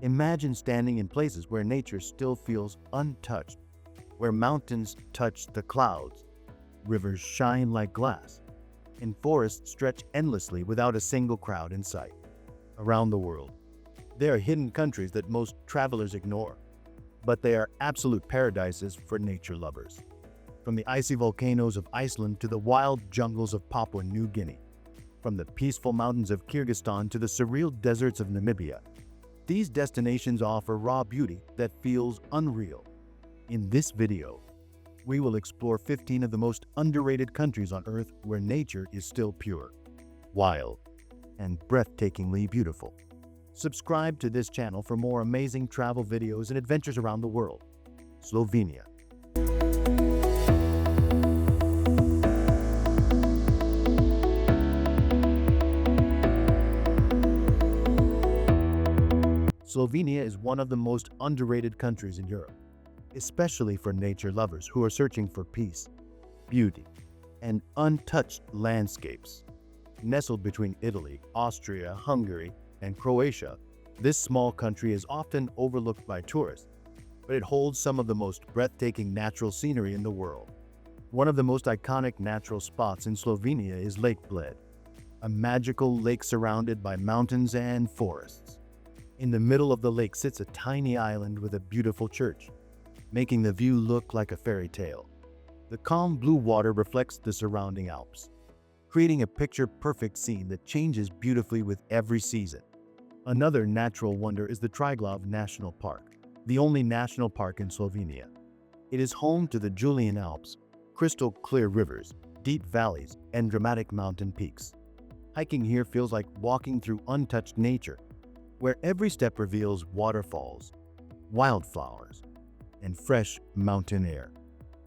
Imagine standing in places where nature still feels untouched, where mountains touch the clouds, rivers shine like glass, and forests stretch endlessly without a single crowd in sight. Around the world, there are hidden countries that most travelers ignore, but they are absolute paradises for nature lovers. From the icy volcanoes of Iceland to the wild jungles of Papua New Guinea, from the peaceful mountains of Kyrgyzstan to the surreal deserts of Namibia, these destinations offer raw beauty that feels unreal. In this video, we will explore 15 of the most underrated countries on Earth where nature is still pure, wild, and breathtakingly beautiful. Subscribe to this channel for more amazing travel videos and adventures around the world. Slovenia. Slovenia is one of the most underrated countries in Europe, especially for nature lovers who are searching for peace, beauty, and untouched landscapes. Nestled between Italy, Austria, Hungary, and Croatia, this small country is often overlooked by tourists, but it holds some of the most breathtaking natural scenery in the world. One of the most iconic natural spots in Slovenia is Lake Bled, a magical lake surrounded by mountains and forests. In the middle of the lake sits a tiny island with a beautiful church, making the view look like a fairy tale. The calm blue water reflects the surrounding Alps, creating a picture-perfect scene that changes beautifully with every season. Another natural wonder is the Triglav National Park, the only national park in Slovenia. It is home to the Julian Alps, crystal-clear rivers, deep valleys, and dramatic mountain peaks. Hiking here feels like walking through untouched nature, where every step reveals waterfalls, wildflowers, and fresh mountain air.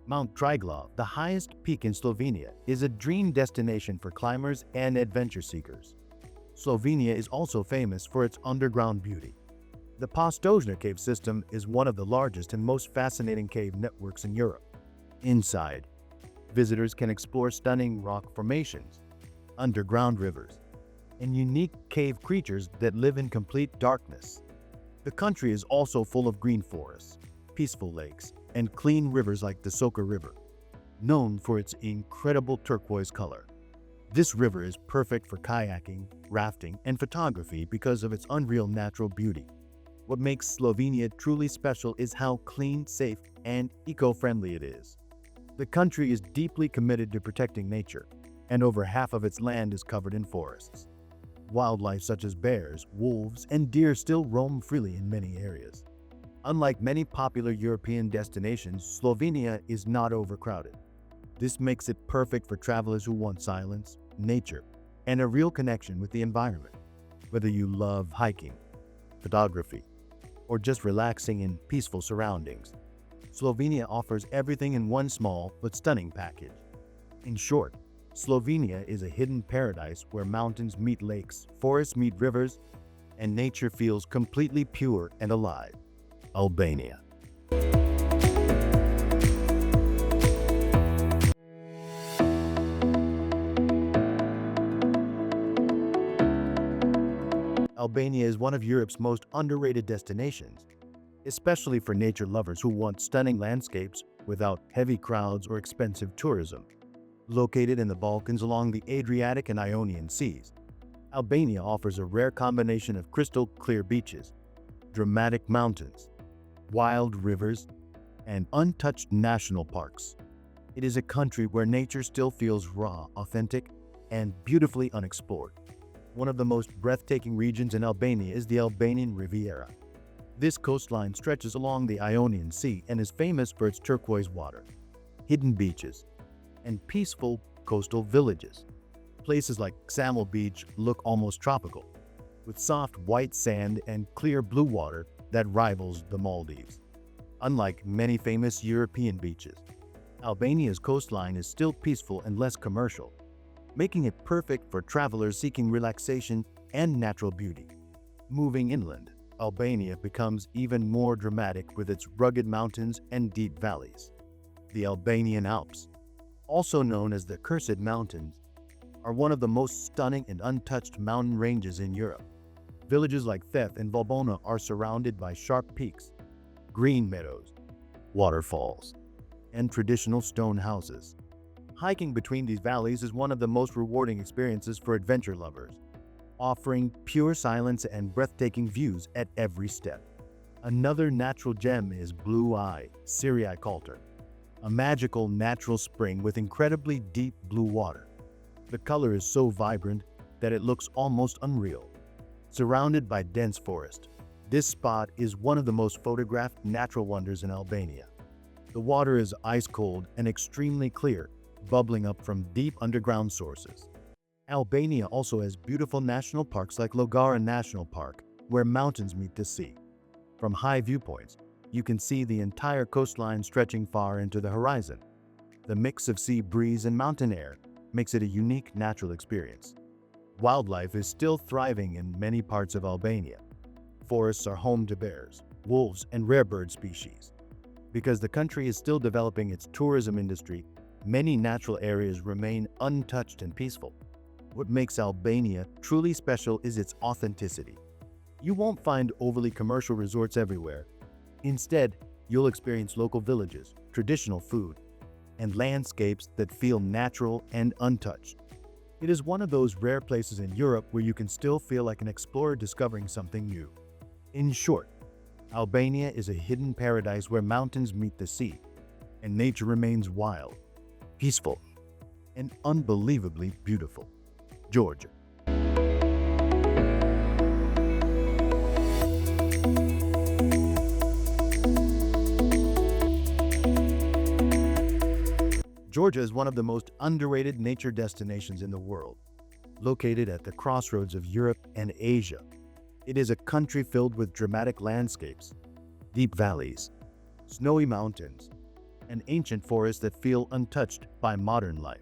Mount Triglav, the highest peak in Slovenia, is a dream destination for climbers and adventure seekers. Slovenia is also famous for its underground beauty. The Postojna cave system is one of the largest and most fascinating cave networks in Europe. Inside, visitors can explore stunning rock formations, underground rivers, and unique cave creatures that live in complete darkness. The country is also full of green forests, peaceful lakes, and clean rivers like the Soka River, known for its incredible turquoise color. This river is perfect for kayaking, rafting, and photography because of its unreal natural beauty. What makes Slovenia truly special is how clean, safe, and eco-friendly it is. The country is deeply committed to protecting nature, and over half of its land is covered in forests. Wildlife such as bears, wolves, and deer still roam freely in many areas. Unlike many popular European destinations, Slovenia is not overcrowded. This makes it perfect for travelers who want silence, nature, and a real connection with the environment. Whether you love hiking, photography, or just relaxing in peaceful surroundings, Slovenia offers everything in one small but stunning package. In short, Slovenia is a hidden paradise where mountains meet lakes, forests meet rivers, and nature feels completely pure and alive. Albania. Albania is one of Europe's most underrated destinations, especially for nature lovers who want stunning landscapes without heavy crowds or expensive tourism. Located in the Balkans along the Adriatic and Ionian Seas, Albania offers a rare combination of crystal-clear beaches, dramatic mountains, wild rivers, and untouched national parks. It is a country where nature still feels raw, authentic, and beautifully unexplored. One of the most breathtaking regions in Albania is the Albanian Riviera. This coastline stretches along the Ionian Sea and is famous for its turquoise water, hidden beaches, and peaceful coastal villages. Places like Ksamil Beach look almost tropical, with soft white sand and clear blue water that rivals the Maldives. Unlike many famous European beaches, Albania's coastline is still peaceful and less commercial, making it perfect for travelers seeking relaxation and natural beauty. Moving inland, Albania becomes even more dramatic with its rugged mountains and deep valleys. The Albanian Alps, also known as the Cursed Mountains, are one of the most stunning and untouched mountain ranges in Europe. Villages like Theth and Valbona are surrounded by sharp peaks, green meadows, waterfalls, and traditional stone houses. Hiking between these valleys is one of the most rewarding experiences for adventure lovers, offering pure silence and breathtaking views at every step. Another natural gem is Blue Eye Syriac Altar, a magical natural spring with incredibly deep blue water. The color is so vibrant that it looks almost unreal. Surrounded by dense forest, this spot is one of the most photographed natural wonders in Albania. The water is ice cold and extremely clear, bubbling up from deep underground sources. Albania also has beautiful national parks like Logara National Park, where mountains meet the sea. From high viewpoints, you can see the entire coastline stretching far into the horizon. The mix of sea breeze and mountain air makes it a unique natural experience. Wildlife is still thriving in many parts of Albania. Forests are home to bears, wolves, and rare bird species. Because the country is still developing its tourism industry, many natural areas remain untouched and peaceful. What makes Albania truly special is its authenticity. You won't find overly commercial resorts everywhere. Instead, you'll experience local villages, traditional food, and landscapes that feel natural and untouched. It is one of those rare places in Europe where you can still feel like an explorer discovering something new. In short, Albania is a hidden paradise where mountains meet the sea, and nature remains wild, peaceful, and unbelievably beautiful. Georgia. Georgia is one of the most underrated nature destinations in the world. Located at the crossroads of Europe and Asia, it is a country filled with dramatic landscapes, deep valleys, snowy mountains, and ancient forests that feel untouched by modern life.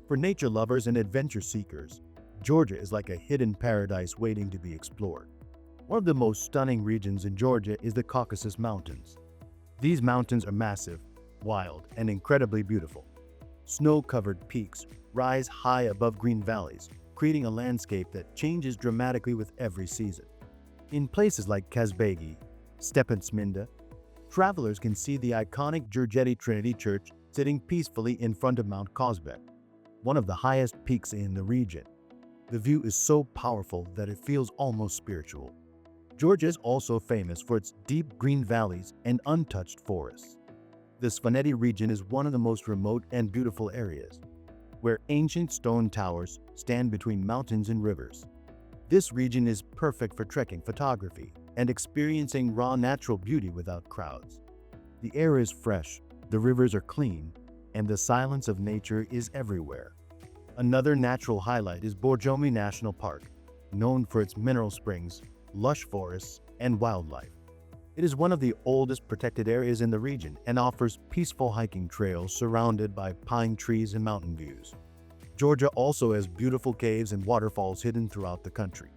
For nature lovers and adventure seekers, Georgia is like a hidden paradise waiting to be explored. One of the most stunning regions in Georgia is the Caucasus Mountains. These mountains are massive, wild, and incredibly beautiful. Snow-covered peaks rise high above green valleys, creating a landscape that changes dramatically with every season. In places like Kazbegi, Stepen Sminda, travelers can see the iconic Gjurgjeti Trinity Church sitting peacefully in front of Mount Kozbek, one of the highest peaks in the region. The view is so powerful that it feels almost spiritual. Georgia is also famous for its deep green valleys and untouched forests. The Svaneti region is one of the most remote and beautiful areas, where ancient stone towers stand between mountains and rivers. This region is perfect for trekking, photography, and experiencing raw natural beauty without crowds. The air is fresh, the rivers are clean, and the silence of nature is everywhere. Another natural highlight is Borjomi National Park, known for its mineral springs, lush forests, and wildlife. It is one of the oldest protected areas in the region and offers peaceful hiking trails surrounded by pine trees and mountain views. Georgia also has beautiful caves and waterfalls hidden throughout the country.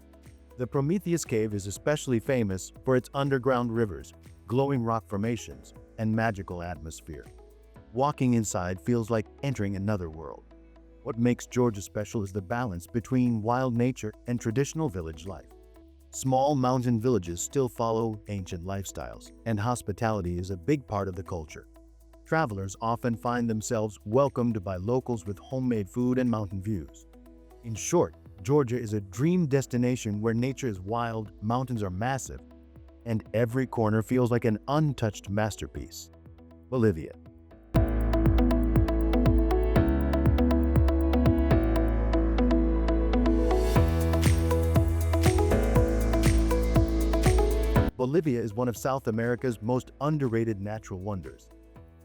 The Prometheus Cave is especially famous for its underground rivers, glowing rock formations, and magical atmosphere. Walking inside feels like entering another world. What makes Georgia special is the balance between wild nature and traditional village life. Small mountain villages still follow ancient lifestyles, and hospitality is a big part of the culture. Travelers often find themselves welcomed by locals with homemade food and mountain views. In short, Georgia is a dream destination where nature is wild, mountains are massive, and every corner feels like an untouched masterpiece. Bolivia. Bolivia is one of South America's most underrated natural wonders,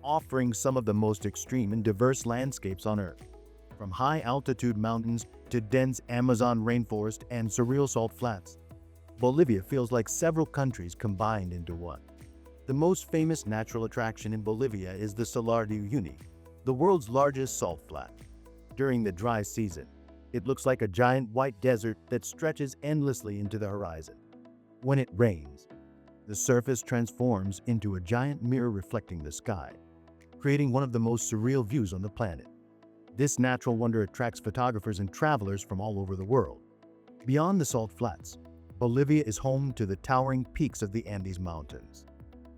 offering some of the most extreme and diverse landscapes on Earth. From high-altitude mountains to dense Amazon rainforest and surreal salt flats, Bolivia feels like several countries combined into one. The most famous natural attraction in Bolivia is the Salar de Uyuni, the world's largest salt flat. During the dry season, it looks like a giant white desert that stretches endlessly into the horizon. When it rains, the surface transforms into a giant mirror reflecting the sky, creating one of the most surreal views on the planet. This natural wonder attracts photographers and travelers from all over the world. Beyond the salt flats, Bolivia is home to the towering peaks of the Andes Mountains.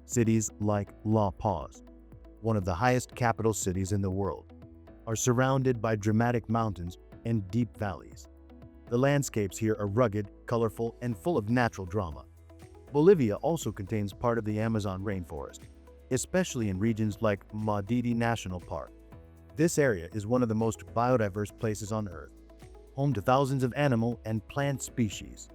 Cities like La Paz, one of the highest capital cities in the world, are surrounded by dramatic mountains and deep valleys. The landscapes here are rugged, colorful, and full of natural drama. Bolivia also contains part of the Amazon rainforest, especially in regions like Madidi National Park. This area is one of the most biodiverse places on Earth, home to thousands of animal and plant species.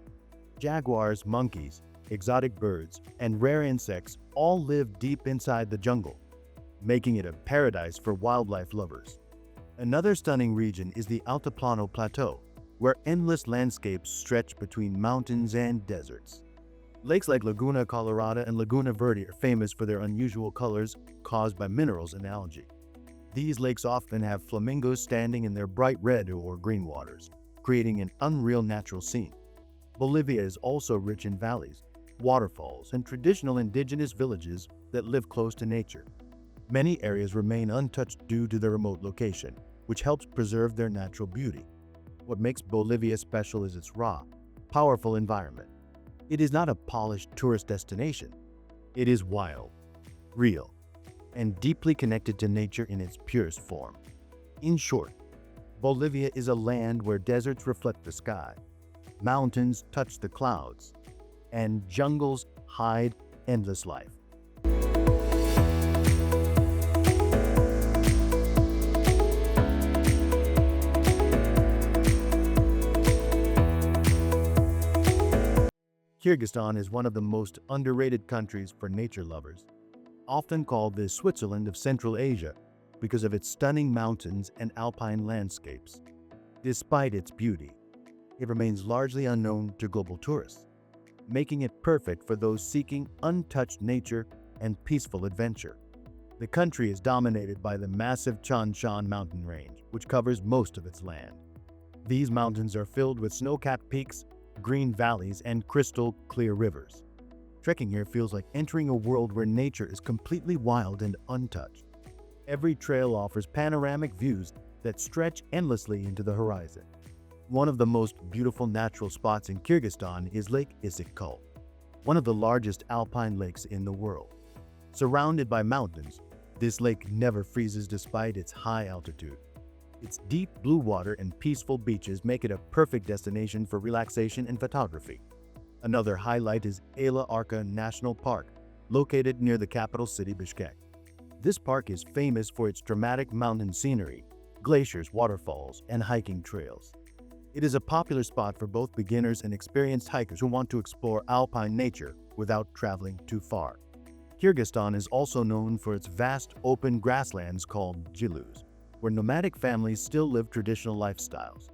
Jaguars, monkeys, exotic birds, and rare insects all live deep inside the jungle, making it a paradise for wildlife lovers. Another stunning region is the Altiplano Plateau, where endless landscapes stretch between mountains and deserts. Lakes like Laguna Colorada and Laguna Verde are famous for their unusual colors caused by minerals and algae. These lakes often have flamingos standing in their bright red or green waters, creating an unreal natural scene. Bolivia is also rich in valleys, waterfalls, and traditional indigenous villages that live close to nature. Many areas remain untouched due to their remote location, which helps preserve their natural beauty. What makes Bolivia special is its raw, powerful environment. It is not a polished tourist destination. It is wild, real, and deeply connected to nature in its purest form. In short, Bolivia is a land where deserts reflect the sky, mountains touch the clouds, and jungles hide endless life. Kyrgyzstan is one of the most underrated countries for nature lovers, often called the Switzerland of Central Asia because of its stunning mountains and alpine landscapes. Despite its beauty, it remains largely unknown to global tourists, making it perfect for those seeking untouched nature and peaceful adventure. The country is dominated by the massive Tian Shan mountain range, which covers most of its land. These mountains are filled with snow-capped peaks, green valleys, and crystal-clear rivers. Trekking here feels like entering a world where nature is completely wild and untouched. Every trail offers panoramic views that stretch endlessly into the horizon. One of the most beautiful natural spots in Kyrgyzstan is Lake Issyk-Kul, one of the largest alpine lakes in the world. Surrounded by mountains, this lake never freezes despite its high altitude. Its deep blue water and peaceful beaches make it a perfect destination for relaxation and photography. Another highlight is Ala Arka National Park, located near the capital city Bishkek. This park is famous for its dramatic mountain scenery, glaciers, waterfalls, and hiking trails. It is a popular spot for both beginners and experienced hikers who want to explore alpine nature without traveling too far. Kyrgyzstan is also known for its vast open grasslands called Jilus, where nomadic families still live traditional lifestyles.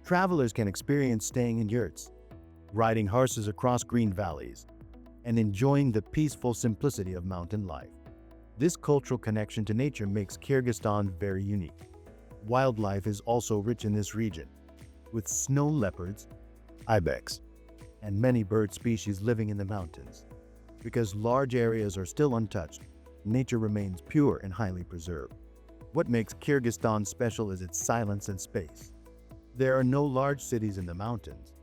Travelers can experience staying in yurts, riding horses across green valleys, and enjoying the peaceful simplicity of mountain life. This cultural connection to nature makes Kyrgyzstan very unique. Wildlife is also rich in this region, with snow leopards, ibex, and many bird species living in the mountains. Because large areas are still untouched, nature remains pure and highly preserved. What makes Kyrgyzstan special is its silence and space. There are no large cities in the mountains,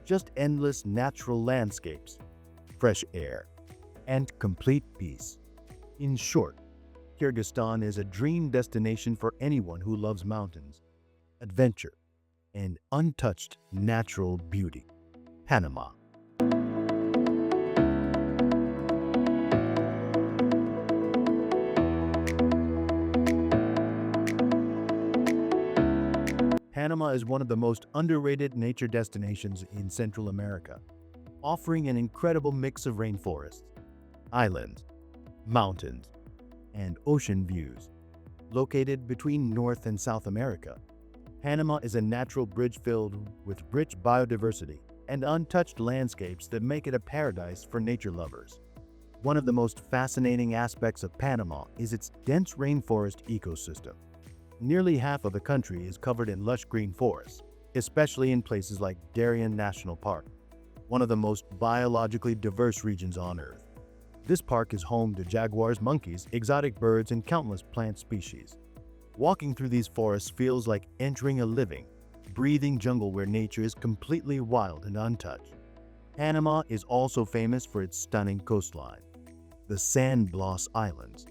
just endless natural landscapes, fresh air, and complete peace. In short, Kyrgyzstan is a dream destination for anyone who loves mountains, adventure, and untouched natural beauty. Panama. Panama is one of the most underrated nature destinations in Central America, offering an incredible mix of rainforests, islands, mountains, and ocean views. Located between North and South America, Panama is a natural bridge filled with rich biodiversity and untouched landscapes that make it a paradise for nature lovers. One of the most fascinating aspects of Panama is its dense rainforest ecosystem. Nearly half of the country is covered in lush green forests, especially in places like Darien National Park, one of the most biologically diverse regions on Earth. This park is home to jaguars, monkeys, exotic birds, and countless plant species. Walking through these forests feels like entering a living, breathing jungle where nature is completely wild and untouched. Panama is also famous for its stunning coastline. The San Blas Islands,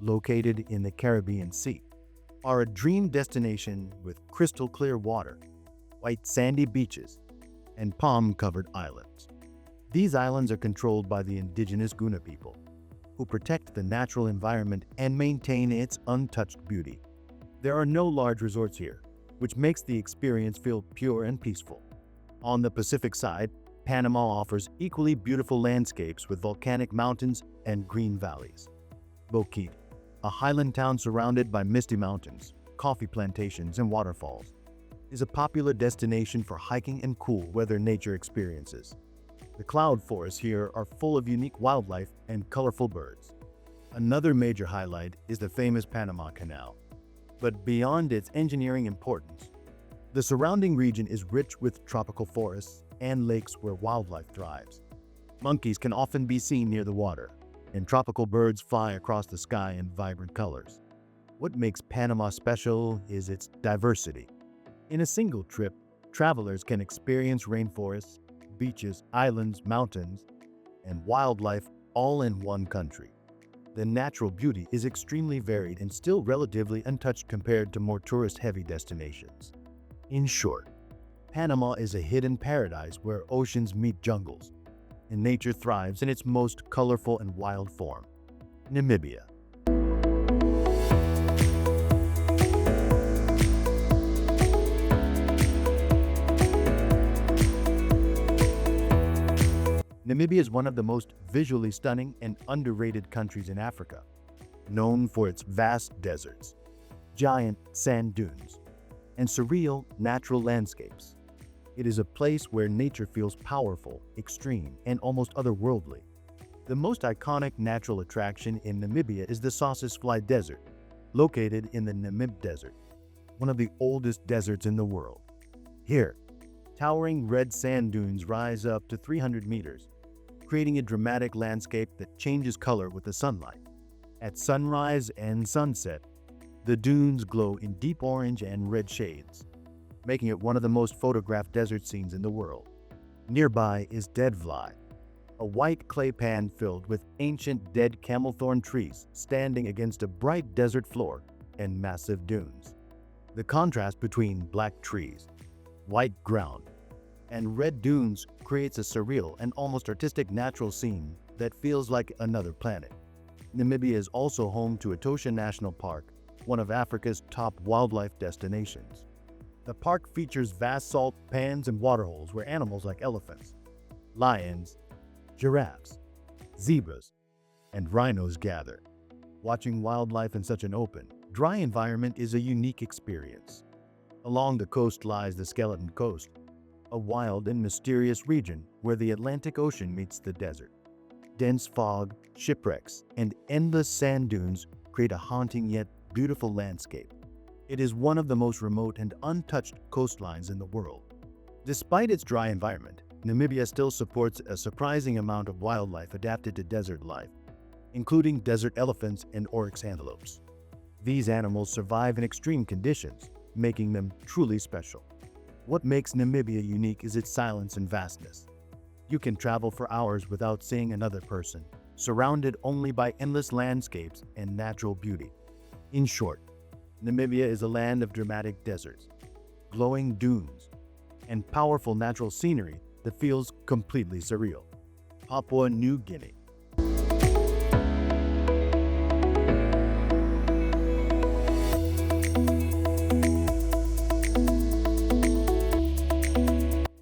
located in the Caribbean Sea, are a dream destination with crystal clear water, white sandy beaches, and palm-covered islands. These islands are controlled by the indigenous Guna people, who protect the natural environment and maintain its untouched beauty. There are no large resorts here, which makes the experience feel pure and peaceful. On the Pacific side, Panama offers equally beautiful landscapes with volcanic mountains and green valleys. Boquete, a highland town surrounded by misty mountains, coffee plantations, and waterfalls, is a popular destination for hiking and cool weather nature experiences. The cloud forests here are full of unique wildlife and colorful birds. Another major highlight is the famous Panama Canal. But beyond its engineering importance, the surrounding region is rich with tropical forests and lakes where wildlife thrives. Monkeys can often be seen near the water, and tropical birds fly across the sky in vibrant colors. What makes Panama special is its diversity. In a single trip, travelers can experience rainforests, beaches, islands, mountains, and wildlife all in one country. The natural beauty is extremely varied and still relatively untouched compared to more tourist-heavy destinations. In short, Panama is a hidden paradise where oceans meet jungles, and nature thrives in its most colorful and wild form. Namibia. Namibia is one of the most visually stunning and underrated countries in Africa, known for its vast deserts, giant sand dunes, and surreal natural landscapes. It is a place where nature feels powerful, extreme, and almost otherworldly. The most iconic natural attraction in Namibia is the Sossusvlei Desert, located in the Namib Desert, one of the oldest deserts in the world. Here, towering red sand dunes rise up to 300 meters, creating a dramatic landscape that changes color with the sunlight. At sunrise and sunset, the dunes glow in deep orange and red shades, making it one of the most photographed desert scenes in the world. Nearby is Deadvlei, a white clay pan filled with ancient dead camelthorn trees standing against a bright desert floor and massive dunes. The contrast between black trees, white ground, and red dunes creates a surreal and almost artistic natural scene that feels like another planet. Namibia is also home to Etosha National Park, one of Africa's top wildlife destinations. The park features vast salt pans and waterholes where animals like elephants, lions, giraffes, zebras, and rhinos gather. Watching wildlife in such an open, dry environment is a unique experience. Along the coast lies the Skeleton Coast, a wild and mysterious region where the Atlantic Ocean meets the desert. Dense fog, shipwrecks, and endless sand dunes create a haunting yet beautiful landscape. It is one of the most remote and untouched coastlines in the world. Despite its dry environment, Namibia still supports a surprising amount of wildlife adapted to desert life, including desert elephants and oryx antelopes. These animals survive in extreme conditions, making them truly special. What makes Namibia unique is its silence and vastness. You can travel for hours without seeing another person, surrounded only by endless landscapes and natural beauty. In short, Namibia is a land of dramatic deserts, glowing dunes, and powerful natural scenery that feels completely surreal. Papua New Guinea.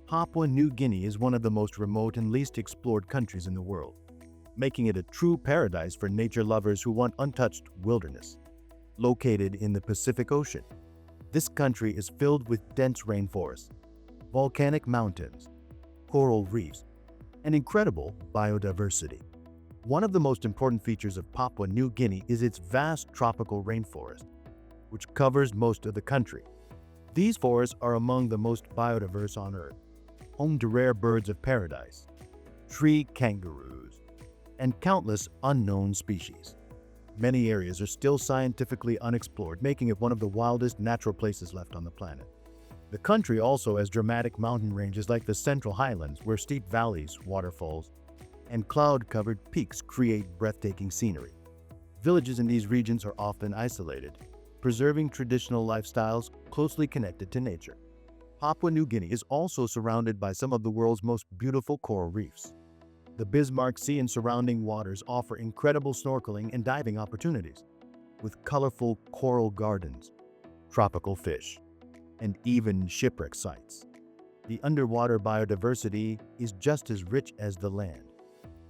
Papua New Guinea is one of the most remote and least explored countries in the world, making it a true paradise for nature lovers who want untouched wilderness. Located in the Pacific Ocean, this country is filled with dense rainforests, volcanic mountains, coral reefs, and incredible biodiversity. One of the most important features of Papua New Guinea is its vast tropical rainforest, which covers most of the country. These forests are among the most biodiverse on Earth, home to rare birds of paradise, tree kangaroos, and countless unknown species. Many areas are still scientifically unexplored, making it one of the wildest natural places left on the planet. The country also has dramatic mountain ranges like the Central Highlands, where steep valleys, waterfalls, and cloud-covered peaks create breathtaking scenery. Villages in these regions are often isolated, preserving traditional lifestyles closely connected to nature. Papua New Guinea is also surrounded by some of the world's most beautiful coral reefs. The Bismarck Sea and surrounding waters offer incredible snorkeling and diving opportunities, with colorful coral gardens, tropical fish, and even shipwreck sites. The underwater biodiversity is just as rich as the land.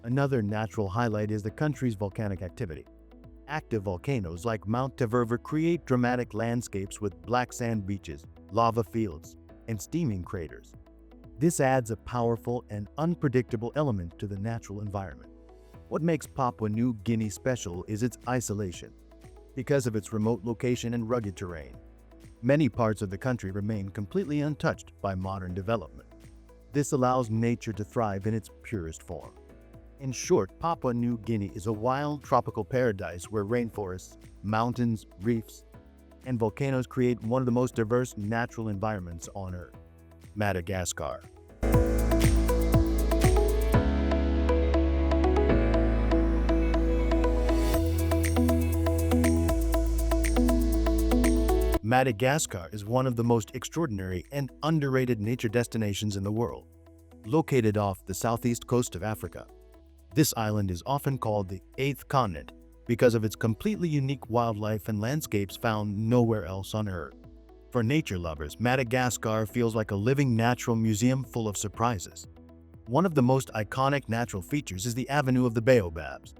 Another natural highlight is the country's volcanic activity. Active volcanoes like Mount Taverver create dramatic landscapes with black sand beaches, lava fields, and steaming craters. This adds a powerful and unpredictable element to the natural environment. What makes Papua New Guinea special is its isolation. Because of its remote location and rugged terrain, many parts of the country remain completely untouched by modern development. This allows nature to thrive in its purest form. In short, Papua New Guinea is a wild tropical paradise where rainforests, mountains, reefs, and volcanoes create one of the most diverse natural environments on Earth. Madagascar. Madagascar is one of the most extraordinary and underrated nature destinations in the world. Located off the southeast coast of Africa, this island is often called the eighth continent because of its completely unique wildlife and landscapes found nowhere else on Earth. For nature lovers, Madagascar feels like a living natural museum full of surprises. One of the most iconic natural features is the Avenue of the Baobabs,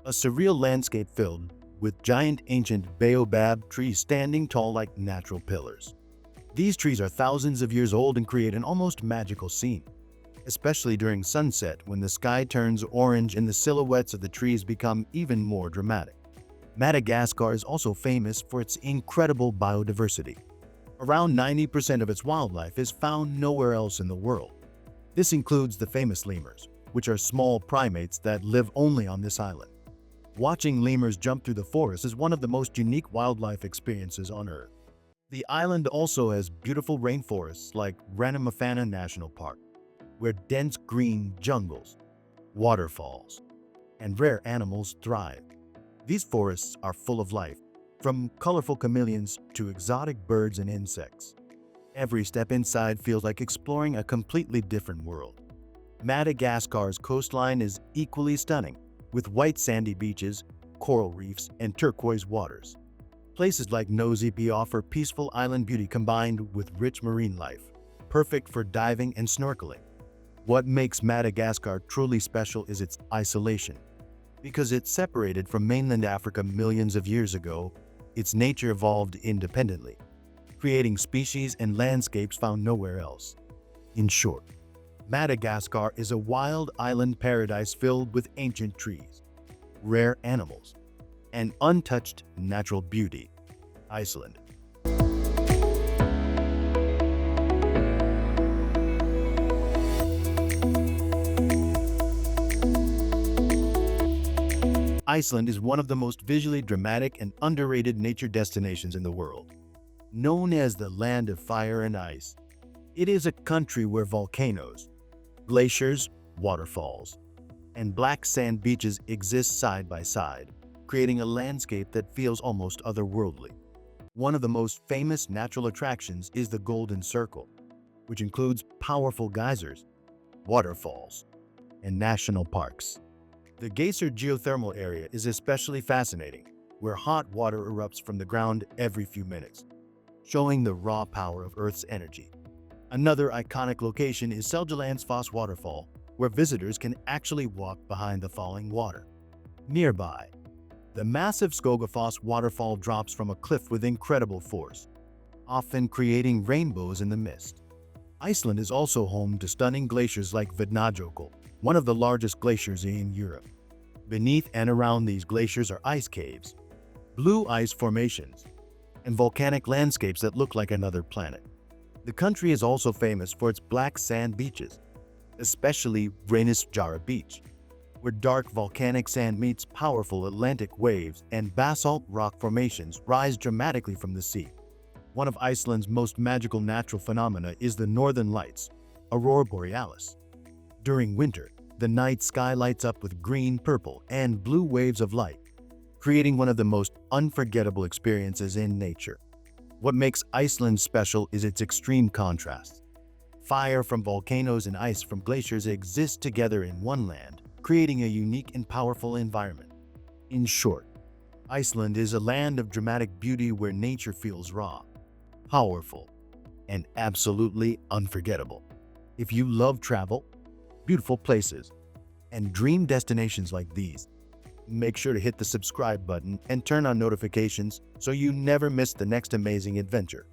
a surreal landscape filled with giant ancient baobab trees standing tall like natural pillars. These trees are thousands of years old and create an almost magical scene, especially during sunset when the sky turns orange and the silhouettes of the trees become even more dramatic. Madagascar is also famous for its incredible biodiversity. Around 90% of its wildlife is found nowhere else in the world. This includes the famous lemurs, which are small primates that live only on this island. Watching lemurs jump through the forest is one of the most unique wildlife experiences on Earth. The island also has beautiful rainforests like Ranamafana National Park, where dense green jungles, waterfalls, and rare animals thrive. These forests are full of life, from colorful chameleons to exotic birds and insects. Every step inside feels like exploring a completely different world. Madagascar's coastline is equally stunning, with white sandy beaches, coral reefs, and turquoise waters. Places like Nosy Be offer peaceful island beauty combined with rich marine life, perfect for diving and snorkeling. What makes Madagascar truly special is its isolation. Because it's separated from mainland Africa millions of years ago, its nature evolved independently, creating species and landscapes found nowhere else. In short, Madagascar is a wild island paradise filled with ancient trees, rare animals, and untouched natural beauty. Iceland. Iceland is one of the most visually dramatic and underrated nature destinations in the world. Known as the land of fire and ice, it is a country where volcanoes, glaciers, waterfalls, and black sand beaches exist side by side, creating a landscape that feels almost otherworldly. One of the most famous natural attractions is the Golden Circle, which includes powerful geysers, waterfalls, and national parks. The Geyser geothermal area is especially fascinating, where hot water erupts from the ground every few minutes, showing the raw power of Earth's energy. Another iconic location is Seljalandsfoss Waterfall, where visitors can actually walk behind the falling water. Nearby, the massive Skogafoss waterfall drops from a cliff with incredible force, often creating rainbows in the mist. Iceland is also home to stunning glaciers like Vatnajökull, one of the largest glaciers in Europe. Beneath and around these glaciers are ice caves, blue ice formations, and volcanic landscapes that look like another planet. The country is also famous for its black sand beaches, especially Reynisfjara Beach, where dark volcanic sand meets powerful Atlantic waves and basalt rock formations rise dramatically from the sea. One of Iceland's most magical natural phenomena is the Northern Lights, Aurora Borealis. During winter, the night sky lights up with green, purple, and blue waves of light, creating one of the most unforgettable experiences in nature. What makes Iceland special is its extreme contrasts. Fire from volcanoes and ice from glaciers exist together in one land, creating a unique and powerful environment. In short, Iceland is a land of dramatic beauty where nature feels raw, powerful, and absolutely unforgettable. If you love travel, beautiful places, and dream destinations like these, make sure to hit the subscribe button and turn on notifications so you never miss the next amazing adventure.